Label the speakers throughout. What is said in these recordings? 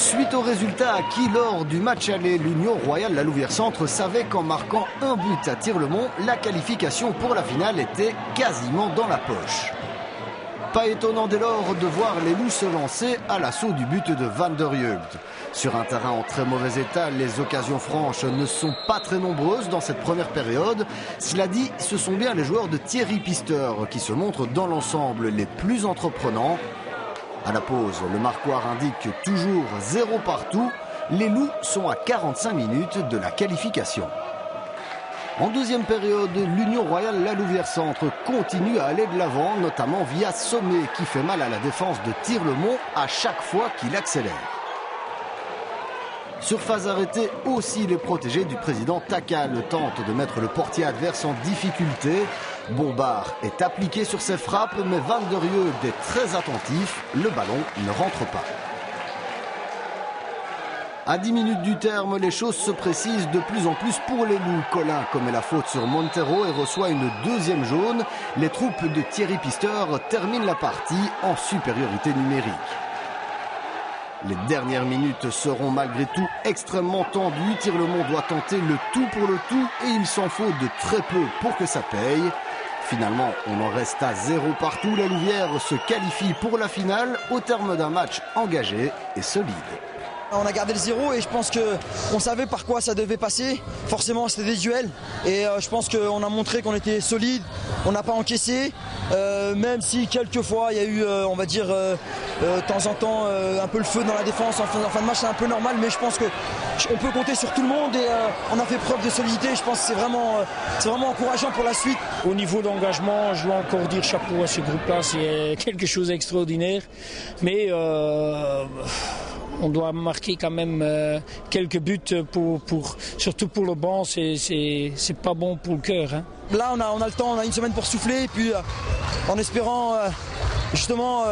Speaker 1: Suite au résultat acquis lors du match aller, l'Union Royale La Louvière-Centre savait qu'en marquant un but à Tirlemont, la qualification pour la finale était quasiment dans la poche. Pas étonnant dès lors de voir les Loups se lancer à l'assaut du but de Van der Jeugd. Sur un terrain en très mauvais état, les occasions franches ne sont pas très nombreuses dans cette première période. Cela dit, ce sont bien les joueurs de Thierry Pister qui se montrent dans l'ensemble les plus entreprenants. À la pause, le marquoir indique toujours 0 partout. Les Loups sont à 45 minutes de la qualification. En deuxième période, l'Union Royale La Louvière-Centre continue à aller de l'avant, notamment via Sommet qui fait mal à la défense de Tirlemont à chaque fois qu'il accélère. Sur phase arrêtée, aussi les protégés du président Takal tentent de mettre le portier adverse en difficulté. Bombard est appliqué sur ses frappes, mais Van der Jeugd est très attentif. Le ballon ne rentre pas. À 10 minutes du terme, les choses se précisent de plus en plus pour les Loups. Colin commet la faute sur Montero et reçoit une deuxième jaune. Les troupes de Thierry Pister terminent la partie en supériorité numérique. Les dernières minutes seront malgré tout extrêmement tendues. Tirlemont doit tenter le tout pour le tout et il s'en faut de très peu pour que ça paye. Finalement, on en reste à 0 partout. La Louvière se qualifie pour la finale au terme d'un match engagé et solide.
Speaker 2: On a gardé le 0 et je pense qu'on savait par quoi ça devait passer. Forcément, c'était des duels. Et je pense qu'on a montré qu'on était solide. On n'a pas encaissé. Même si quelquefois, il y a eu, on va dire, de temps en temps, un peu le feu dans la défense. En fin de match, c'est un peu normal. Mais je pense qu'on peut compter sur tout le monde. Et on a fait preuve de solidité. Je pense que c'est vraiment encourageant pour la suite.
Speaker 3: Au niveau d'engagement, je dois encore dire chapeau à ce groupe-là. C'est quelque chose d'extraordinaire. Mais on doit marquer quand même quelques buts, surtout pour le banc, c'est pas bon pour le cœur. Hein.
Speaker 2: Là, on a le temps, on a une semaine pour souffler, et puis en espérant justement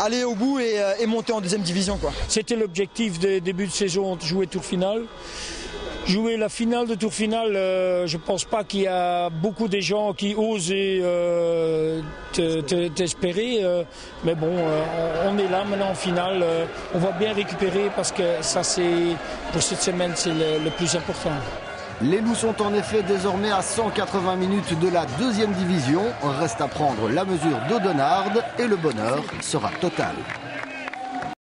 Speaker 2: aller au bout et monter en deuxième division.
Speaker 3: C'était l'objectif des débuts de saison, jouer tour final. Jouer la finale de tour final, je ne pense pas qu'il y a beaucoup de gens qui osent t'espérer. Mais bon, on est là maintenant en finale. On va bien récupérer parce que ça, pour cette semaine, c'est le plus important.
Speaker 1: Les Loups sont en effet désormais à 180 minutes de la deuxième division. Reste à prendre la mesure d'Audenarde et le bonheur sera total.